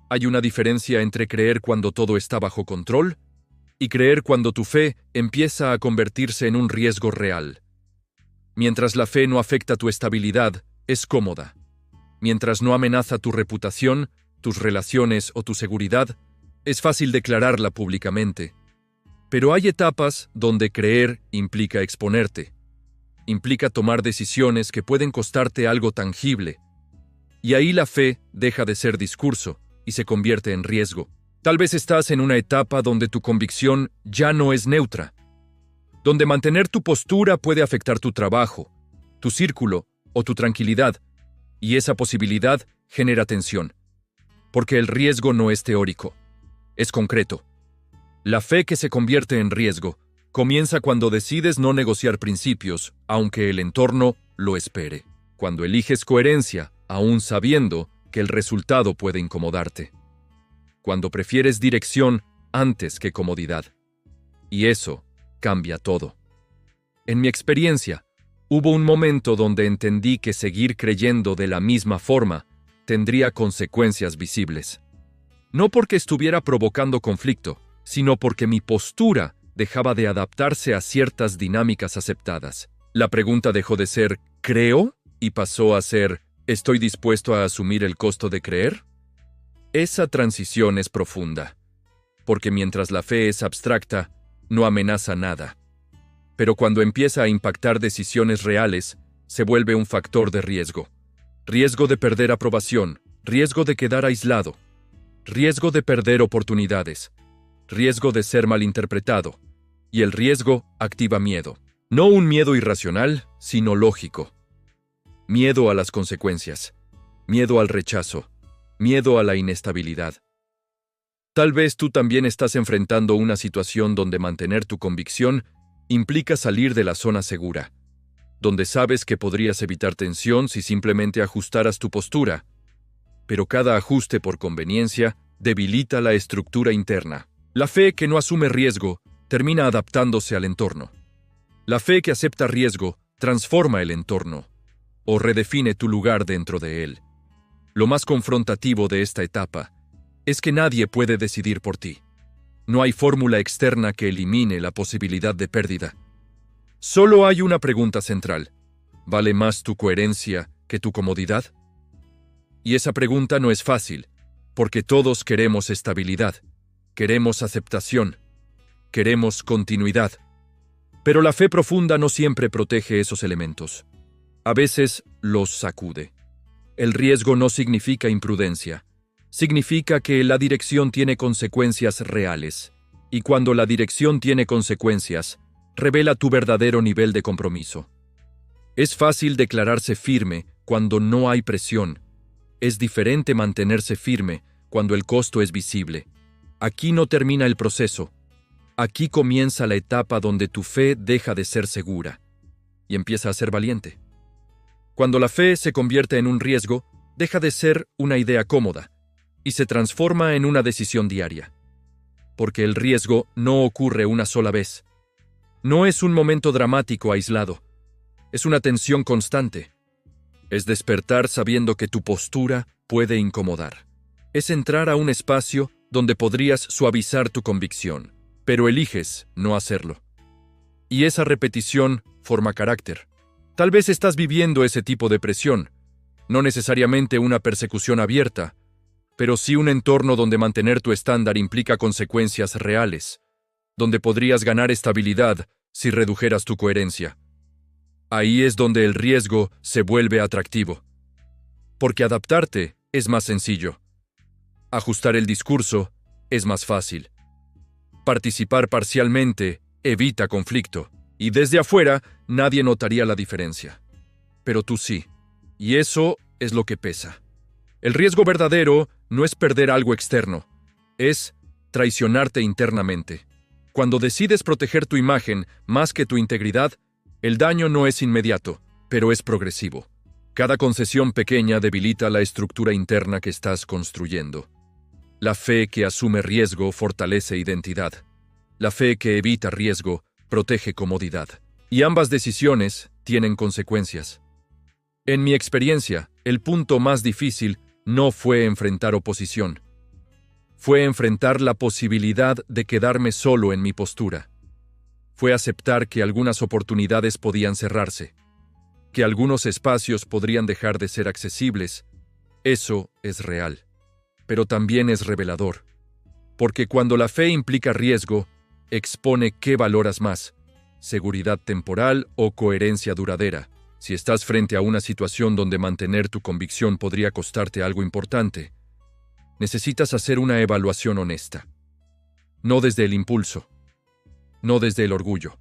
Hay una diferencia entre creer cuando todo está bajo control y creer cuando tu fe empieza a convertirse en un riesgo real. Mientras la fe no afecta tu estabilidad, es cómoda. Mientras no amenaza tu reputación, tus relaciones o tu seguridad, es fácil declararla públicamente. Pero hay etapas donde creer implica exponerte. Implica tomar decisiones que pueden costarte algo tangible. Y ahí la fe deja de ser discurso y se convierte en riesgo. Tal vez estás en una etapa donde tu convicción ya no es neutra, donde mantener tu postura puede afectar tu trabajo, tu círculo o tu tranquilidad, y esa posibilidad genera tensión, porque el riesgo no es teórico, es concreto. La fe que se convierte en riesgo comienza cuando decides no negociar principios, aunque el entorno lo espere, cuando eliges coherencia, aún sabiendo que el resultado puede incomodarte, cuando prefieres dirección antes que comodidad. Y eso cambia todo. En mi experiencia, hubo un momento donde entendí que seguir creyendo de la misma forma tendría consecuencias visibles. No porque estuviera provocando conflicto, sino porque mi postura dejaba de adaptarse a ciertas dinámicas aceptadas. La pregunta dejó de ser ¿creo? Y pasó a ser ¿estoy dispuesto a asumir el costo de creer? Esa transición es profunda, porque mientras la fe es abstracta, no amenaza nada. Pero cuando empieza a impactar decisiones reales, se vuelve un factor de riesgo. Riesgo de perder aprobación, riesgo de quedar aislado, riesgo de perder oportunidades, riesgo de ser malinterpretado, y el riesgo activa miedo. No un miedo irracional, sino lógico. Miedo a las consecuencias, miedo al rechazo, miedo a la inestabilidad. Tal vez tú también estás enfrentando una situación donde mantener tu convicción implica salir de la zona segura, donde sabes que podrías evitar tensión si simplemente ajustaras tu postura, pero cada ajuste por conveniencia debilita la estructura interna. La fe que no asume riesgo termina adaptándose al entorno. La fe que acepta riesgo transforma el entorno o redefine tu lugar dentro de él. Lo más confrontativo de esta etapa es que nadie puede decidir por ti. No hay fórmula externa que elimine la posibilidad de pérdida. Solo hay una pregunta central. ¿Vale más tu coherencia que tu comodidad? Y esa pregunta no es fácil, porque todos queremos estabilidad, queremos aceptación, queremos continuidad. Pero la fe profunda no siempre protege esos elementos. A veces los sacude. El riesgo no significa imprudencia. Significa que la dirección tiene consecuencias reales. Y cuando la dirección tiene consecuencias, revela tu verdadero nivel de compromiso. Es fácil declararse firme cuando no hay presión. Es diferente mantenerse firme cuando el costo es visible. Aquí no termina el proceso. Aquí comienza la etapa donde tu fe deja de ser segura y empieza a ser valiente. Cuando la fe se convierte en un riesgo, deja de ser una idea cómoda y se transforma en una decisión diaria. Porque el riesgo no ocurre una sola vez. No es un momento dramático aislado. Es una tensión constante. Es despertar sabiendo que tu postura puede incomodar. Es entrar a un espacio donde podrías suavizar tu convicción, pero eliges no hacerlo. Y esa repetición forma carácter. Tal vez estás viviendo ese tipo de presión, no necesariamente una persecución abierta, pero sí un entorno donde mantener tu estándar implica consecuencias reales, donde podrías ganar estabilidad si redujeras tu coherencia. Ahí es donde el riesgo se vuelve atractivo. Porque adaptarte es más sencillo. Ajustar el discurso es más fácil. Participar parcialmente evita conflicto, y desde afuera nadie notaría la diferencia. Pero tú sí, y eso es lo que pesa. El riesgo verdadero no es perder algo externo, es traicionarte internamente. Cuando decides proteger tu imagen más que tu integridad, el daño no es inmediato, pero es progresivo. Cada concesión pequeña debilita la estructura interna que estás construyendo. La fe que asume riesgo fortalece identidad. La fe que evita riesgo protege comodidad. Y ambas decisiones tienen consecuencias. En mi experiencia, el punto más difícil no fue enfrentar oposición. Fue enfrentar la posibilidad de quedarme solo en mi postura. Fue aceptar que algunas oportunidades podían cerrarse, que algunos espacios podrían dejar de ser accesibles. Eso es real, pero también es revelador, porque cuando la fe implica riesgo, expone qué valoras más, seguridad temporal o coherencia duradera. Si estás frente a una situación donde mantener tu convicción podría costarte algo importante, necesitas hacer una evaluación honesta. No desde el impulso, no desde el orgullo,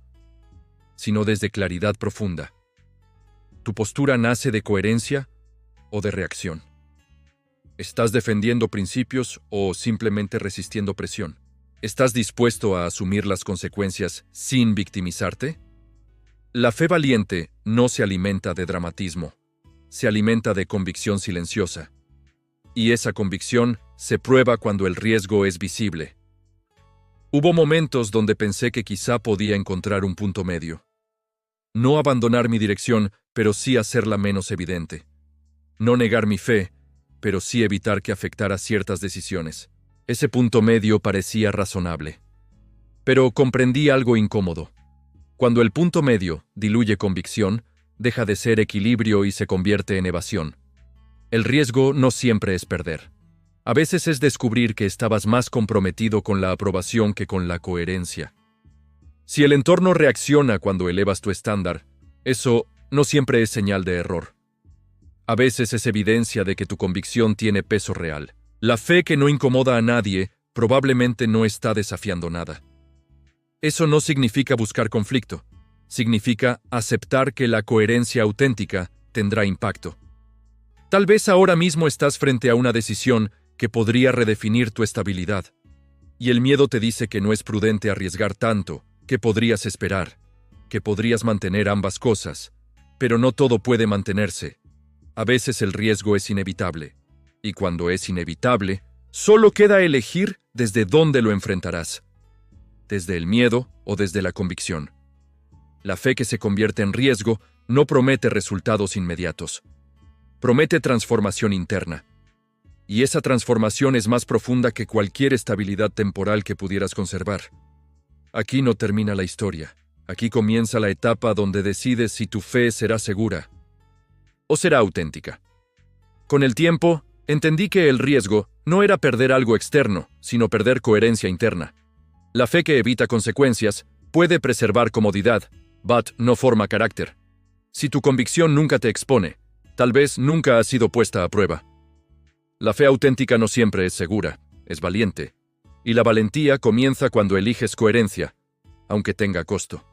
sino desde claridad profunda. ¿Tu postura nace de coherencia o de reacción? ¿Estás defendiendo principios o simplemente resistiendo presión? ¿Estás dispuesto a asumir las consecuencias sin victimizarte? La fe valiente no se alimenta de dramatismo, se alimenta de convicción silenciosa. Y esa convicción se prueba cuando el riesgo es visible. Hubo momentos donde pensé que quizá podía encontrar un punto medio. No abandonar mi dirección, pero sí hacerla menos evidente. No negar mi fe, pero sí evitar que afectara ciertas decisiones. Ese punto medio parecía razonable. Pero comprendí algo incómodo. Cuando el punto medio diluye convicción, deja de ser equilibrio y se convierte en evasión. El riesgo no siempre es perder. A veces es descubrir que estabas más comprometido con la aprobación que con la coherencia. Si el entorno reacciona cuando elevas tu estándar, eso no siempre es señal de error. A veces es evidencia de que tu convicción tiene peso real. La fe que no incomoda a nadie probablemente no está desafiando nada. Eso no significa buscar conflicto. Significa aceptar que la coherencia auténtica tendrá impacto. Tal vez ahora mismo estás frente a una decisión que podría redefinir tu estabilidad. Y el miedo te dice que no es prudente arriesgar tanto, que podrías esperar, que podrías mantener ambas cosas. Pero no todo puede mantenerse. A veces el riesgo es inevitable. Y cuando es inevitable, solo queda elegir desde dónde lo enfrentarás. Desde el miedo o desde la convicción. La fe que se convierte en riesgo no promete resultados inmediatos. Promete transformación interna. Y esa transformación es más profunda que cualquier estabilidad temporal que pudieras conservar. Aquí no termina la historia. Aquí comienza la etapa donde decides si tu fe será segura o será auténtica. Con el tiempo, entendí que el riesgo no era perder algo externo, sino perder coherencia interna. La fe que evita consecuencias puede preservar comodidad, but no forma carácter. Si tu convicción nunca te expone, tal vez nunca ha sido puesta a prueba. La fe auténtica no siempre es segura, es valiente. Y la valentía comienza cuando eliges coherencia, aunque tenga costo.